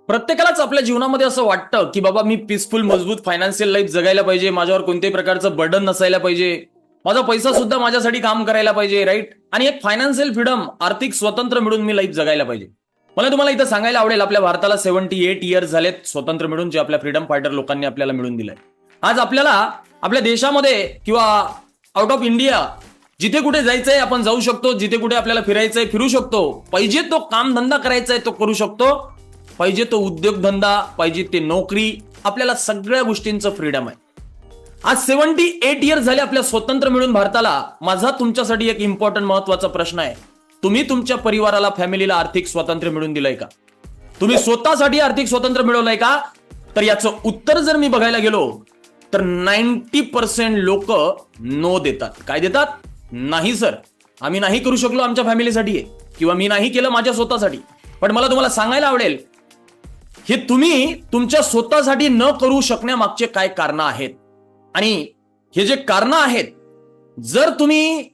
प्रत्येकालाच आपल्या जीवनामध्ये असं वाटतं की बाबा मी पीसफुल मजबूत फायनान्शियल लाईफ जगायला पाहिजे, माझ्यावर कोणत्याही प्रकारचं बर्डन नसायला पाहिजे, माझा पैसा सुद्धा माझ्यासाठी काम करायला पाहिजे, राईट. आणि एक फायनान्शियल फ्रीडम, आर्थिक स्वतंत्र मिळून मी लाईफ जगायला पाहिजे. मला तुम्हाला इथं सांगायला आवडेल, आपल्या भारताला 78 इयर्स झालेत स्वतंत्र मिळून, जे आपल्या फ्रीडम फायटर लोकांनी आपल्याला मिळून दिलंय. आज आपल्याला आपल्या देशामध्ये किंवा आउट ऑफ इंडिया जिथे कुठे जायचंय आपण जाऊ शकतो, जिथे कुठे आपल्याला फिरायचंय फिरू शकतो, पाहिजे तो कामधंदा करायचा आहे तो करू शकतो, पाहिजे तो उद्योगधंदा, पाहिजे ते नोकरी, आपल्याला सगळ्या गोष्टींचं फ्रीडम आहे. आज 78 इयर्स झाले आपल्या स्वतंत्र मिळून भारताला. माझा तुमच्यासाठी एक इम्पॉर्टंट महत्वाचा प्रश्न आहे, तुम्ही तुमच्या परिवाराला, फॅमिलीला आर्थिक स्वातंत्र्य मिळवून दिलंय का? तुम्ही स्वतःसाठी आर्थिक स्वातंत्र्य मिळवलंय का? तर याचं उत्तर जर मी बघायला गेलो तर 90% लोक नो देतात. काय देतात? नाही सर, आम्ही नाही करू शकलो आमच्या फॅमिलीसाठी, किंवा मी नाही केलं माझ्या स्वतःसाठी. पण मला तुम्हाला सांगायला आवडेल, हे तुम्ही तुमच्या स्वतःसाठी न करू शकण्यामागचे काय कारण आहेत, आणि हे जे कारण आहेत, जर तुम्ही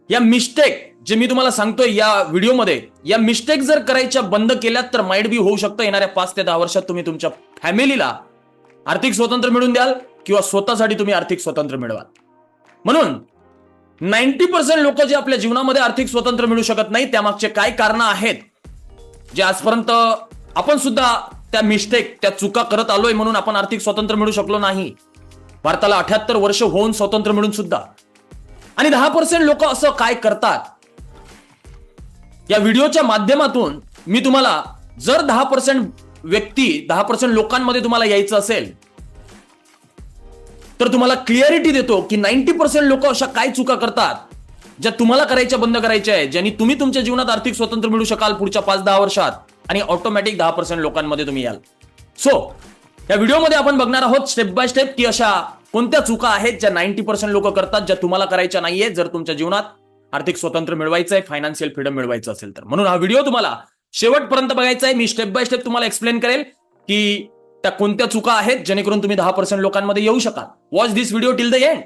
या मिस्टेक जे मी तुम्हाला सांगतोय या व्हिडिओमध्ये, या मिस्टेक जर करायच्या बंद केल्यात तर माइट बी होऊ शकतं येणाऱ्या 5 ते 10 वर्षात तुम्ही तुमच्या फॅमिलीला आर्थिक स्वातंत्र्य मिळवून द्याल, किंवा स्वतःसाठी तुम्ही आर्थिक स्वातंत्र्य मिळवाल. म्हणून 90% लोक जे आपल्या जीवनामध्ये आर्थिक स्वातंत्र्य मिळू शकत नाही, त्यामागचे काय कारण आहेत, जे आजपर्यंत आपण सुद्धा त्या मिस्टेक, त्या चुका करत आलोय, म्हणून आपण आर्थिक स्वातंत्र्य मिळू शकलो नाही. भारताला 78 वर्ष होऊन स्वातंत्र्य मिळून सुद्धा. आणि 10% लोक असं काय करतात, या व्हिडिओच्या माध्यमातून मी तुम्हाला, जर 10% व्यक्ती, 10% लोकांमध्ये तुम्हाला यायचं असेल, तर तुम्हाला क्लिअरिटी देतो की 90% लोक अशा काय चुका करतात ज्या तुम्हाला करायच्या बंद करायच्या आहे, ज्यांनी तुम्ही तुमच्या जीवनात आर्थिक स्वातंत्र्य मिळू शकाल पुढच्या 5-10 वर्षात, आणि ऑटोमॅटिक 10% लोकांमध्ये तुम्ही याल. सो या व्हिडिओमध्ये आपण बघणार आहोत स्टेप बाय स्टेप की अशा कोणत्या चुका आहेत ज्या 90% लोक करतात, ज्या तुम्हाला करायच्या नाहीये जर तुमच्या जीवनात आर्थिक स्वातंत्र्य मिळवायचं आहे, फायनान्शियल फ्रीडम मिळवायचं असेल तर. म्हणून हा व्हिडिओ तुम्हाला शेवटपर्यंत बघायचा आहे. मी स्टेप बाय स्टेप तुम्हाला एक्सप्लेन करेल की त्या कोणत्या चुका आहेत जेणेकरून तुम्ही 10% लोकांमध्ये येऊ शकाल. Watch this video till the end.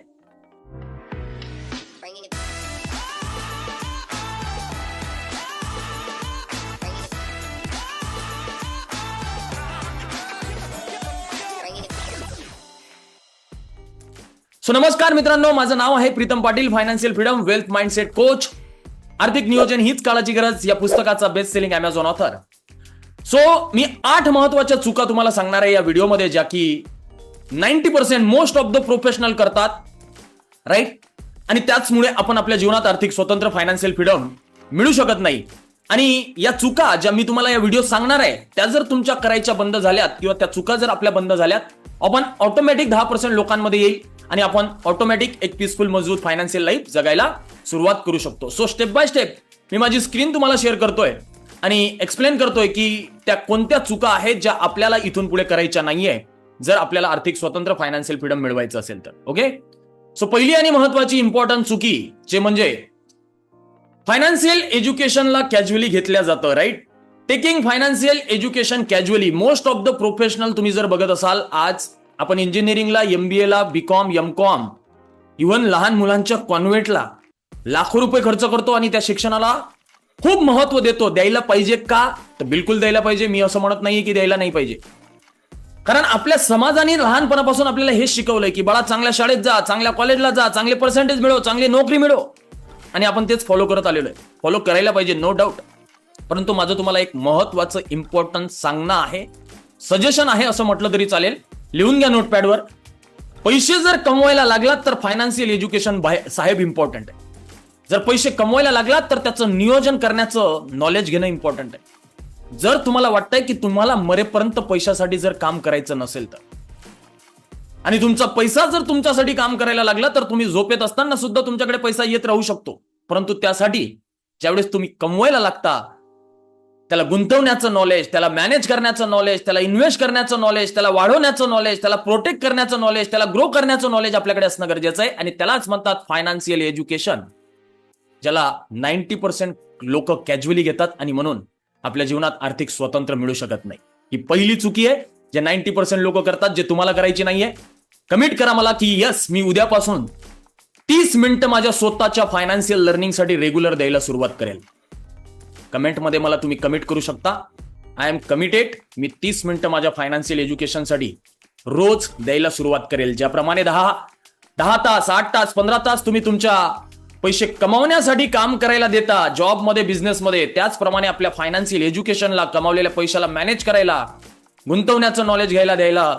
So नमस्कार मित्रांनो, माझं नाव आहे Pritam Patil, financial freedom, wealth mindset coach, आर्थिक नियोजन हीच काळाची गरज या पुस्तकाचा best selling Amazon author. So मी 8 महत्वाच्या चुका तुम्हाला सांगणार आहे या व्हिडिओमध्ये, ज्या की 90% मोस्ट ऑफ द प्रोफेशनल करतात, राईट. आणि त्याचमुळे आपण आपल्या जीवनात आर्थिक स्वतंत्र, फायनान्शियल फ्रीडम मिळू शकत नाही. आणि या चुका ज्या मी तुम्हाला या व्हिडिओ सांगणार आहे, त्या जर तुमच्या करायच्या बंद झाल्यात, किंवा त्या चुका जर आपल्या बंद झाल्यात, आपण ऑटोमॅटिक 10% लोकांमध्ये येईल, आणि आपण ऑटोमॅटिक एक पीसफुल मजबूत फायनान्शियल लाईफ जगायला सुरुवात करू शकतो. सो स्टेप बाय स्टेप मी माझी स्क्रीन तुम्हाला शेअर करतोय आणि एक्सप्लेन करतोय की त्या कोणत्या चुका आहेत ज्या आपल्याला इथून पुढे करायच्या नाहीये जर आपल्याला आर्थिक स्वतंत्र, फायनान्शियल फ्रीडम मिळवायचं असेल तर. ओके. सो पहिली आणि महत्वाची इम्पॉर्टंट चुकी जे म्हणजे फायनान्शियल एज्युकेशनला कॅज्युअली घेतल्या जातं, right. Taking financial education casually. Most of the professional तुम्ही जर बघत असाल, आज आपण इंजिनिअरिंगला, MBA ला, BCom, MCom, इव्हन लहान मुलांच्या कॉन्व्हेंटला लाखो रुपये खर्च करतो आणि त्या शिक्षणाला खूप महत्व देतो. द्यायला पाहिजे का? तर बिलकुल द्यायला पाहिजे. मी असं म्हणत नाहीये की द्यायला नाही पाहिजे, कारण आपल्या समाजाने लहानपणापासून आपल्याला हेच शिकवलंय की बाळा चांगल्या शाळेत जा, चांगल्या कॉलेजला जा, चांगले पर्सेंटेज मिळव, चांगली नोकरी मिळव, आणि आपण तेच फॉलो करत आलेलो आहे. फॉलो करायला पाहिजे, नो डाऊट. परंतु माझं तुम्हाला एक महत्वाचं इम्पॉर्टंट सांगणं आहे, सजेशन आहे असं म्हटलं तरी चालेल, लिहून घ्या नोटपॅडवर. पैसे जर कमवायला लागलात तर फायनान्शियल एज्युकेशन साहेब इम्पॉर्टंट आहे. जर पैसे कमवायला लागलात तर त्याचं नियोजन करण्याचं नॉलेज घेणं इम्पॉर्टंट आहे. जर तुम्हाला वाटतंय की तुम्हाला मरेपर्यंत पैशासाठी जर काम करायचं नसेल तर, आणि तुमचा पैसा जर तुमच्यासाठी काम करायला लागला तर तुम्ही झोपेत असताना सुद्धा तुमच्याकडे पैसा येत राहू शकतो. परंतु त्यासाठी ज्यावेळेस तुम्ही कमवायला लागता, त्याला गुंतवण्याचं नॉलेज, त्याला मॅनेज करण्याचं नॉलेज, त्याला इन्व्हेस्ट करण्याचं नॉलेज, त्याला वाढवण्याचं नॉलेज, त्याला प्रोटेक्ट करण्याचं नॉलेज, त्याला ग्रो करण्याचं नॉलेज आपल्याकडे असणं गरजेचं आहे. आणि त्यालाच म्हणतात फायनान्शियल एज्युकेशन, ज्याला 90% लोक कॅज्युअली घेतात, आणि म्हणून आपल्या जीवनात आर्थिक स्वातंत्र्य मिळू शकत नाही. ही पहिली चुकी आहे जे 90% लोक करतात, जे तुम्हाला करायची नाहीये. कमिट करा मला की यस, मी उद्यापासून 30 मिनिटं माझ्या स्वतःच्या फायनान्शियल लर्निंगसाठी रेग्युलर द्यायला सुरुवात करेल. कमेंटमध्ये मला तुम्ही कमिट करू शकता. I am committed. मी 30 मिनिटं माझ्या फायनान्शियल एज्युकेशनसाठी रोज द्यायला सुरुवात करेल. ज्याप्रमाणे 10 तास, 8 तास, 15 तास तुम्ही तुमच्या पैसे कमावण्यासाठी काम करायला देता जॉबमध्ये, बिझनेसमध्ये, त्याचप्रमाणे आपल्या फायनान्शियल एज्युकेशनला, कमावलेल्या पैशाला मॅनेज करायला, गुंतवण्याचं नॉलेज घ्यायला द्यायला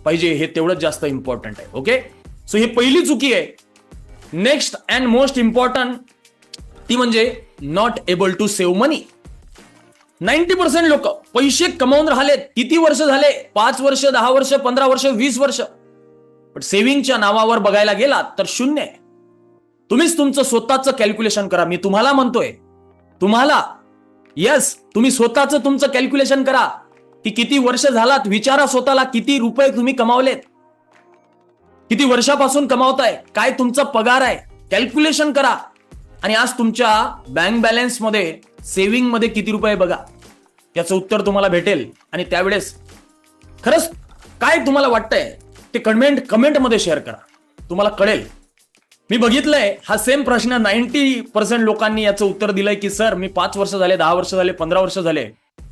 पाहिजे. हे तेवढंच जास्त इम्पॉर्टंट आहे. ओके, सो ही पहिली चुकी आहे. नेक्स्ट अँड मोस्ट इम्पॉर्टंट ती म्हणजे नॉट एबल टू सेव्ह मनी. 90% लोक पैसे कमावून राहिलेत. किती वर्ष झाले? 5 वर्ष, 10 वर्ष, 15 वर्ष, 20 वर्ष. पण सेव्हिंगच्या नावावर बघायला गेलात तर शून्य आहे. तुम्हीच तुमचं स्वतःचं कॅल्क्युलेशन करा. मी तुम्हाला म्हणतोय, तुम्हाला, येस, तुम्ही स्वतःचं तुमचं कॅल्क्युलेशन करा की किती वर्ष झालात. विचारा स्वतःला, किती रुपये तुम्ही कमावलेत, किती वर्षापासून कमावताय, काय तुमचा पगार आहे, कॅल्क्युलेशन करा. आणि आज तुमच्या बँक बॅलन्स मध्ये, सेव्हिंग मध्ये किती रुपये बघा. याचं उत्तर तुम्हाला भेटेल. आणि त्यावेळेस खरंच काय तुम्हाला वाटतंय ते कमेंट मध्ये शेअर करा, तुम्हाला कळेल. मी बघितलंय हा सेम प्रश्न 90% लोकांनी याचं उत्तर दिलंय की सर, मी 5 वर्ष झाले, 10 वर्ष झाले, 15 वर्ष झाले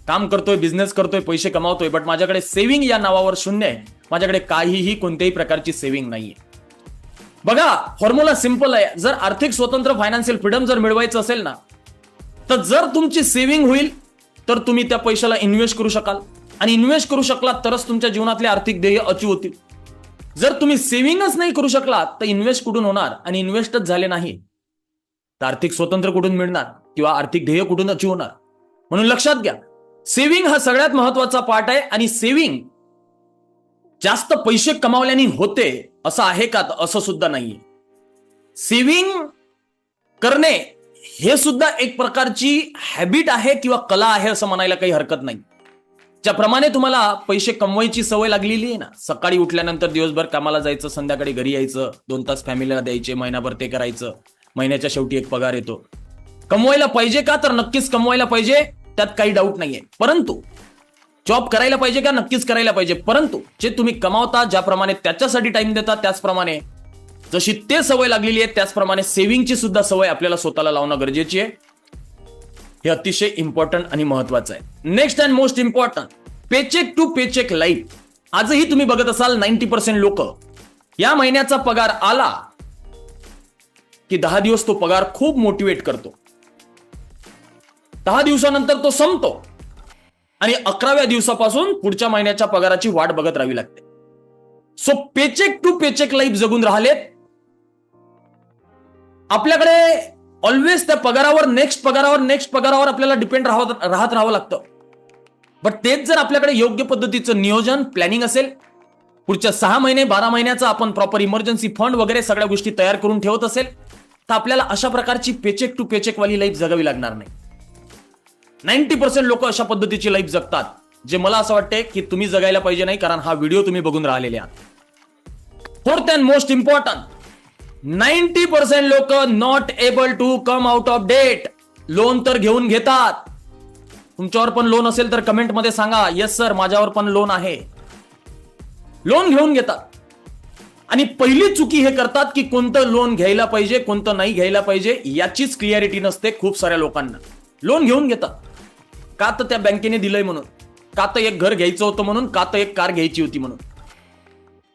काम करतोय, बिझनेस करतोय, पैसे कमावतोय, बट माझ्याकडे सेव्हिंग या नावावर शून्य आहे. माझ्याकडे काहीही, कोणत्याही प्रकारची सेव्हिंग नाहीये. बघा, फॉर्म्युला सिंपल आहे. जर आर्थिक स्वतंत्र, फायनान्शियल फ्रीडम जर मिळवायचं असेल ना, तर जर तुमची सेव्हिंग होईल तर तुम्ही त्या पैशाला इन्व्हेस्ट करू शकाल. आणि इन्व्हेस्ट करू शकलात तरच तुमच्या जीवनातले आर्थिक ध्येय अचीव होतील. जर तुम्ही सेव्हिंगच नाही करू शकलात तर इन्व्हेस्ट कुठून होणार? आणि इन्व्हेस्टच झाले नाही तर आर्थिक स्वतंत्र कुठून मिळणार किंवा आर्थिक ध्येय कुठून अचीव होणार? म्हणून लक्षात घ्या, सेव्हिंग हा सगळ्यात महत्वाचा पार्ट आहे. आणि सेव्हिंग जास्त पैसे कमावल्याने होते असं आहे का? असं सुद्धा नाहीये. सेव्हिंग करणे हे सुद्धा एक प्रकारची हॅबिट आहे किंवा कला आहे असं म्हणायला काही हरकत नाही. ज्याप्रमाणे तुम्हाला पैसे कमवायची सवय लागलेली आहे ना, सकाळी उठल्यानंतर दिवसभर कामाला जायचं, संध्याकाळी घरी यायचं, 2 तास फॅमिलीला द्यायचे, महिनाभर ते करायचं, महिन्याच्या शेवटी एक पगार येतो. कमवायला पाहिजे का? तर नक्कीच कमवायला पाहिजे, त्यात काही डाऊट नाहीये. परंतु जॉब करायला पाहिजे का? नक्कीच करायला पाहिजे. परंतु जे तुम्ही कमावता, ज्याप्रमाणे त्याच्यासाठी टाइम देता, त्याचप्रमाणे जशी ते सवय लागलेली आहे त्याचप्रमाणे सेव्हिंगची सुद्धा सवय आपल्याला स्वतःला लावणं गरजेची आहे. हे अतिशय इम्पॉर्टंट आणि महत्वाचं आहे. Next and most important, paycheck to paycheck life. आजही तुम्ही बघत असाल 90% लोक या महिन्याचा पगार आला की 10 दिवस तो पगार खूप मोटिवेट करतो. 10 दिवसानंतर तो संपतो आणि 11व्या दिवसापासून पुढच्या महिन्याच्या पगाराची वाट बघत राहावी लागते. So paycheck to paycheck life जगून राहिलेत. आपल्याकडे ऑलवेज त्या पगारावर, नेक्स्ट पगारावर आपल्याला डिपेंड राहत राहावं लागतं. बट तेच जर आपल्याकडे योग्य पद्धतीचं नियोजन, प्लॅनिंग असेल, पुढच्या 6 महिने, 12 महिन्याचं आपण प्रॉपर इमर्जन्सी फंड वगैरे सगळ्या गोष्टी तयार करून ठेवत असेल, तर आपल्याला अशा प्रकारची पेचेक टू पेचेक वाली लाईफ जगावी लागणार नाही. 90% लोक अशा पद्धतीची लाईफ जगतात, जे मला असं वाटतंय की तुम्ही जगायला पाहिजे नाही, कारण हा व्हिडिओ तुम्ही बघून राहिलेले आहात. फोर्थ अँड मोस्ट इम्पॉर्टंट, 90% लोक not able to come out of debt. Loan तर घेऊन घेतात. तुमच्यावर पण लोन असेल तर कमेंट मध्ये सांगा, येस सर, माझ्यावर पण लोन आहे. लोन घेऊन घेतात. आणि पहिली चुकी हे करतात की कोणतं लोन घ्यायला पाहिजे, कोणतं नाही घ्यायला पाहिजे याचीच क्लिअरिटी नसते खूप साऱ्या लोकांना. लोन घेऊन घेतात का? तर त्या बँकेने दिलंय म्हणून, का तर एक घर घ्यायचं होतं म्हणून, का तर एक कार घ्यायची होती म्हणून.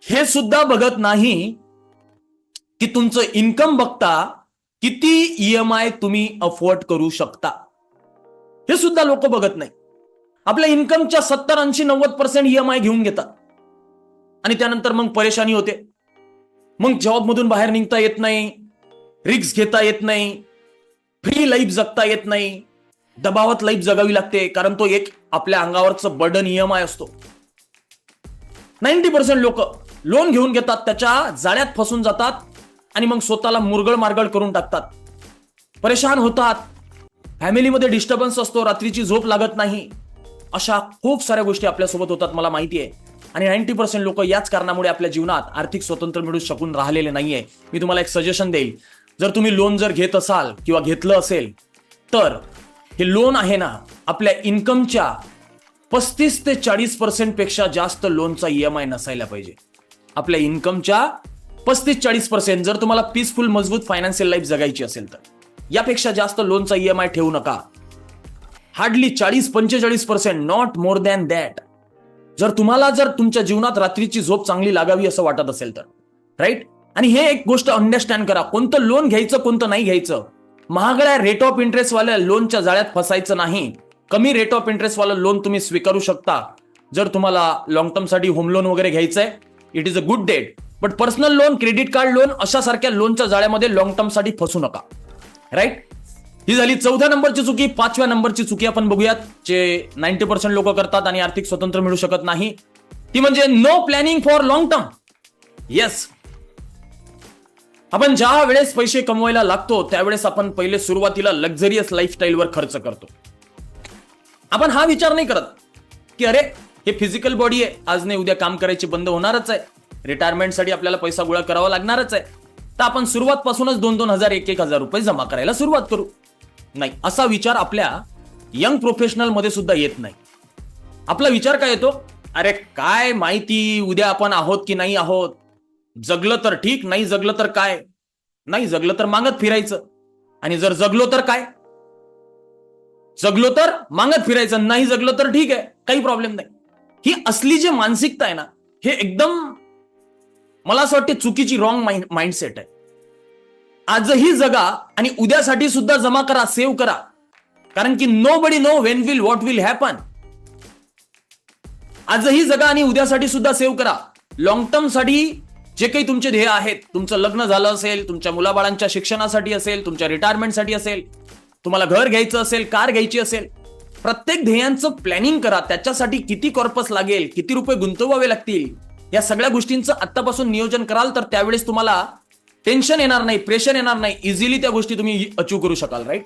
हे सुद्धा बघत नाही की तुमचं इन्कम बघता किती EMI तुम्ही अफोर्ड करू शकता. हे सुद्धा लोक बघत नाही. आपल्या इन्कमच्या 70, 80, 90% EMI घेऊन घेतात आणि त्यानंतर मग परेशानी होते. मग जॉब मधून बाहेर निघता येत नाही, रिस्क घेता येत नाही, फ्री लाईफ जगता येत नाही, दबावात लाईफ जगावी लागते, कारण तो एक आपल्या अंगावरचं बर्डन EMI असतो. 90% लोक लोन घेऊन घेतात, त्याच्या जाळ्यात फसून जातात आणि मग स्वतःला मुरगळ मारगळ करून टाकतात, परेशान होतात, फॅमिलीमध्ये डिस्टर्बन्स असतो, रात्रीची झोप लागत नाही. अशा खूप साऱ्या गोष्टी आपल्यासोबत होतात, मला माहिती आहे. आणि 90% लोक याच कारणामुळे आपल्या जीवनात आर्थिक स्वातंत्र्य मिळू शकून राहिलेले नाहीये. मी तुम्हाला एक सजेशन देईल, जर तुम्ही लोन जर घेत असाल किंवा घेतलं असेल तर हे लोन आहे ना, आपल्या इन्कमच्या 35 ते 40% पेक्षा जास्त लोनचा EMI नसायला पाहिजे. आपल्या इन्कमच्या 35-40%, जर तुम्हाला पीसफुल, मजबूत फायनान्शियल लाईफ जगायची असेल तर यापेक्षा जास्त लोनचा EMI ठेवू नका. Hardly 40-45%, not more than that. जर तुम्हाला तुमच्या जीवनात रात्रीची झोप चांगली लागावी असं वाटत असेल तर, राईट. आणि हे एक गोष्ट अंडरस्टँड करा, कोणतं लोन घ्यायचं कोणतं नाही घ्यायचं. महागड्या रेट ऑफ इंटरेस्ट वाल्या लोनच्या जाळ्यात फसायचं नाही. कमी रेट ऑफ इंटरेस्ट वाला लोन तुम्ही स्वीकारू शकता जर तुम्हाला लॉंग टर्म साठी होम लोन वगैरे घ्यायचंय. It is a good debt. But personal loan, credit card loan अशा सारख्या लोनच्या जाळ्यामध्ये लॉंग टर्म साठी फसू नका, राईट. ही झाली 4थ्या नंबरची चुकी. 5व्या नंबरची चुकी आपण बघूयात, जे 90% लोक करतात आणि आर्थिक स्वतंत्र मिळू शकत नाही. ती म्हणजे no planning for long term. Yes, आपण ज्या वेळेस पैसे कमवायला लागतो त्यावेळेस आपण पहिले सुरुवातीला लक्झरियस लाईफस्टाईलवर खर्च करतो. आपण हा विचार नाही करत की अरे हे फिजिकल बॉडी आहे, आज नाही उद्या काम करायची बंद होणारच आहे, रिटायरमेंटसाठी आपल्याला पैसा गोळा करावा लागणारच आहे, तर आपण सुरुवातपासूनच 2,000 1,000 रुपये जमा करायला सुरुवात करू. नाही, असा विचार आपल्या यंग प्रोफेशनल मध्ये सुद्धा येत नाही. आपला विचार काय येतो, अरे काय माहिती उद्या आपण आहोत की नाही आहोत, जगलं तर ठीक, नाही जगलं तर काय, नाही जगलं तर मागत फिरायचं, आणि जर जगलो तर काय, जगलो तर मागत फिरायचं, नाही जगलं तर ठीक आहे, काही प्रॉब्लेम नाही. ही असली जी मानसिकता आहे ना, हे एकदम मला असं वाटते चुकीची रॉंग माइंडसेट आहे. आजही जगा आणि उद्यासाठी सुद्धा जमा करा, सेव्ह करा, कारण की nobody know when will what will happen. आजही जगा आणि उद्यासाठी सुद्धा सेव्ह करा. लॉंग टर्म साठी जे काही तुमचे ध्येय आहेत, तुमचं लग्न झालं असेल, तुमच्या मुलाबाळांच्या शिक्षणासाठी असेल, तुमच्या रिटायरमेंटसाठी असेल, तुम्हाला घर घ्यायचं असेल, कार घ्यायची असेल, प्रत्येक ध्येयांचं प्लॅनिंग करा. त्याच्यासाठी किती कॉर्पस लागेल, किती रुपये गुंतवावे लागतील, या सगळ्या गोष्टींचं आत्तापासून नियोजन कराल तर त्यावेळेस तुम्हाला टेन्शन येणार नाही, प्रेशर येणार नाही, इझिली त्या गोष्टी तुम्ही अचीव करू शकाल, राईट.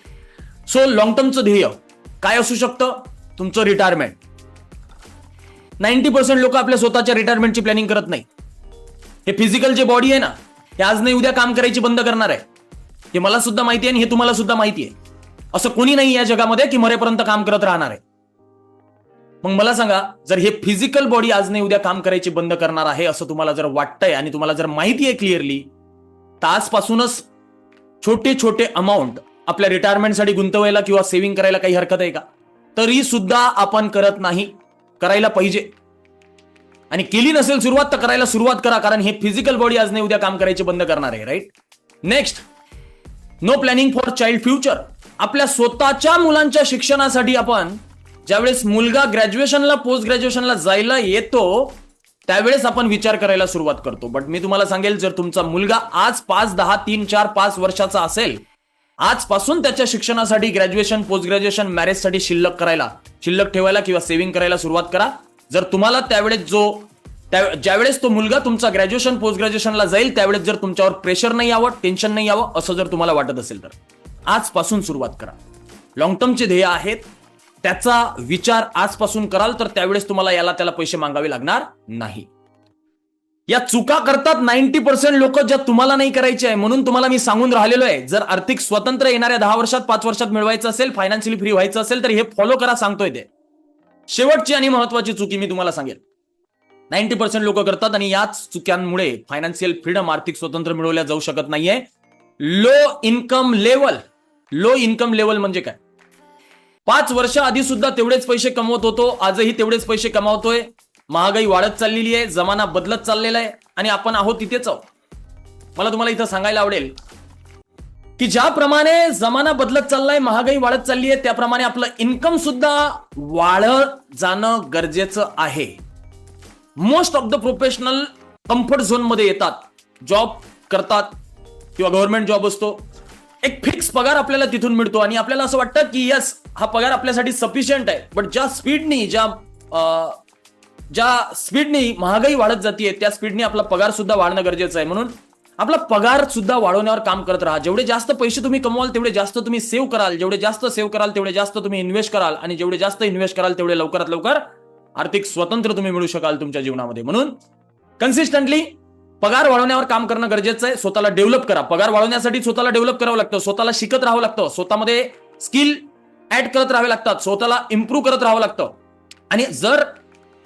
सो लॉंग टर्मचं ध्येय काय असू शकतं, तुमचं रिटायरमेंट. 90% लोक आपल्या स्वतःच्या रिटायरमेंटची प्लॅनिंग करत नाही. हे फिजिकल जे बॉडी आहे ना, हे आज नाही उद्या काम करायची बंद करणार आहे. हे मला सुद्धा माहिती आहे आणि हे तुम्हाला सुद्धा माहिती आहे. असं कोणी नाही या जगामध्ये की मरेपर्यंत काम करत राहणार आहे. मग मला सांगा, जर हे फिजिकल बॉडी आज नाही उद्या काम करायची बंद करणार आहे असं तुम्हाला जर वाटतंय आणि तुम्हाला जर माहिती आहे क्लिअरली, तर आजपासूनच छोटे छोटे अमाऊंट आपल्या रिटायरमेंटसाठी गुंतवायला किंवा सेव्हिंग करायला काही हरकत आहे का? तरी सुद्धा आपण करत नाही. करायला पाहिजे, आणि केली नसेल सुरुवात तर करायला सुरुवात करा, कारण हे फिजिकल बॉडी आज नाही उद्या काम करायचे बंद करणार आहे, right. Next, no planning for child future. आपल्या स्वतःच्या मुलांच्या शिक्षणासाठी आपण ज्यावेळेस मुलगा ग्रॅज्युएशनला, पोस्ट ग्रॅज्युएशनला जायला येतो त्यावेळेस आपण विचार करायला सुरुवात करतो. बट मी तुम्हाला सांगेल, जर तुमचा मुलगा आज 5, 10, 3, 4, 5 वर्षाचा असेल, आजपासून त्याच्या शिक्षणासाठी, ग्रॅज्युएशन, पोस्ट ग्रॅज्युएशन, मॅरेजसाठी शिल्लक ठेवायला किंवा सेव्हिंग करायला सुरुवात करा. जर तुम्हाला ज्यावेळेस तो मुलगा तुमचा ग्रॅज्युएशन, पोस्ट ग्रॅज्युएशनला जाईल त्यावेळेस जर तुमच्यावर प्रेशर नाही यावं, टेन्शन नाही यावं असं जर तुम्हाला वाटत असेल तर आजपासून सुरुवात करा. लॉंग टर्मचे ध्येय आहेत, त्याचा विचार आजपासून कराल तर त्यावेळेस तुम्हाला याला त्याला पैसे मागावे लागणार नाही. या चुका करतात 90% लोक, ज्या तुम्हाला नाही करायचे आहे. म्हणून तुम्हाला मी सांगून राहिलेलो आहे, जर आर्थिक स्वतंत्र येणाऱ्या 10 वर्षात, 5 वर्षात मिळवायचं असेल, फायनान्शियली फ्री व्हायचं असेल तर हे फॉलो करा, सांगतोय ते. शेवटची आणि महत्वाची चुकी मी तुम्हाला सांगेल, 90% लोक करतात आणि याच चुक्यांमुळे फायनान्शियल फ्रीडम, आर्थिक स्वतंत्र मिळवल्या जाऊ शकत नाहीये. लो इन्कम लेवल म्हणजे काय? 5 वर्ष आधी सुद्धा तेवढेच पैसे कमवत होतो, आजही तेवढेच पैसे कमावतोय. महागाई वाढत चाललेली आहे, जमाना बदलत चाललेला आहे आणि आपण आहोत तिथेच आहोत. मला तुम्हाला इथं सांगायला आवडेल की ज्याप्रमाणे जमाना बदलत चाललाय, महागाई वाढत चालली आहे, त्याप्रमाणे आपलं इन्कम सुद्धा वाढत जाणं गरजेचं आहे. Most of the professional comfort zone मध्ये येतात, जॉब करतात किंवा गव्हर्नमेंट जॉब असतो, एक फिक्स पगार आपल्याला तिथून मिळतो आणि आपल्याला असं वाटतं की यस, हा पगार आपल्यासाठी सफिशियंट आहे. बट ज्या स्पीडनी महागाई वाढत जाते त्या स्पीडने आपला पगार सुद्धा वाढणं गरजेचं आहे. म्हणून आपला पगार सुद्धा वाढवण्यावर काम करत राहा. जेवढे जास्त पैसे तुम्ही कमवाल तेवढे जास्त तुम्ही सेव्ह कराल, जेवढे जास्त सेव्ह कराल तेवढे जास्त तुम्ही इन्व्हेस्ट कराल, आणि जेवढे जास्त इन्व्हेस्ट कराल तेवढे लवकरात लवकर आर्थिक स्वतंत्र तुम्ही मिळू शकाल तुमच्या जीवनामध्ये. म्हणून कन्सिस्टंटली पगार वाढवण्यावर काम करणं गरजेचं आहे. स्वतःला डेव्हलप करा. पगार वाढवण्यासाठी स्वतःला डेव्हलप करावं लागतं, स्वतःला शिकत राहावं लागतं, स्वतःमध्ये स्किल ऍड करत राहावे लागतात, स्वतःला इम्प्रूव्ह करत राहावं लागतं. आणि जर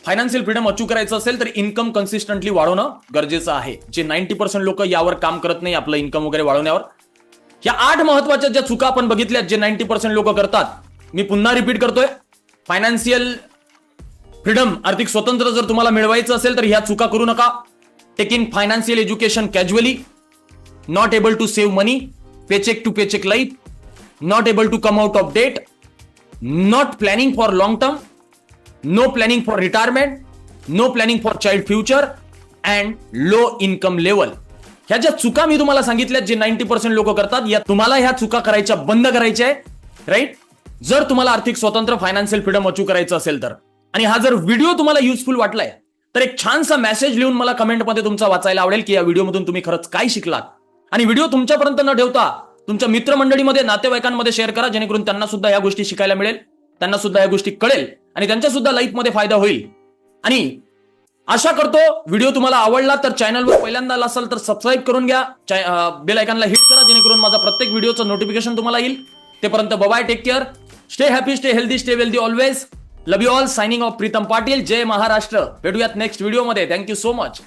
फायनान्शियल फ्रीडम अचीव करायचं असेल तर इन्कम कन्सिस्टंटली वाढवणं गरजेचं आहे. जे 90% लोक यावर काम करत नाही, आपलं इन्कम वगैरे वाढवण्यावर. या 8 महत्वाच्या ज्या चुका आपण बघितल्यात, जे 90% लोक करतात, मी पुन्हा रिपीट करतोय, फायनान्शियल फ्रीडम, आर्थिक स्वतंत्र जर तुम्हाला मिळवायचं असेल तर ह्या चुका करू नका. Taking financial education casually, not able to save money, paycheck to paycheck life, not able to come out of debt, not planning for long term, no planning for retirement, no planning for child future and low income level. ह्या ज्या चुका मी तुम्हाला सांगितल्यात, जे 90% लोक करतात, या तुम्हाला ह्या चुका करायच्या बंद करायच्या आहे, राईट. जर तुम्हाला आर्थिक स्वतंत्र, फायनान्शियल फ्रीडम अचीव करायचं असेल तर. आणि हा जर व्हिडिओ तुम्हाला युजफुल वाटलाय तर एक छानसा मेसेज लिहून मला कमेंटमध्ये तुमचा वाचायला आवडेल की या व्हिडिओमधून तुम्ही खरंच काय शिकलात. आणि व्हिडिओ तुमच्यापर्यंत न ठेवता तुमच्या मित्रमंडळीमध्ये, नातेवाईकांमध्ये शेअर करा, जेणेकरून त्यांना सुद्धा या गोष्टी शिकायला मिळेल, त्यांना सुद्धा या गोष्टी कळेल आणि त्यांच्या सुद्धा लाईफमध्ये फायदा होईल. आणि आशा करतो व्हिडिओ तुम्हाला आवडला तर चॅनलवर पहिल्यांदा आला असाल तर सबस्क्राईब करून घ्या, बेल आयकॉनला हिट करा, जेणेकरून माझा प्रत्येक व्हिडिओचं नोटिफिकेशन तुम्हाला येईल. तेपर्यंत bye, take care, stay happy, stay healthy, stay wealthy always. Love you all. Signing off Pritam Patil. जय महाराष्ट्र. भेटूयात नेक्स्ट व्हिडिओमध्ये. Thank you so much.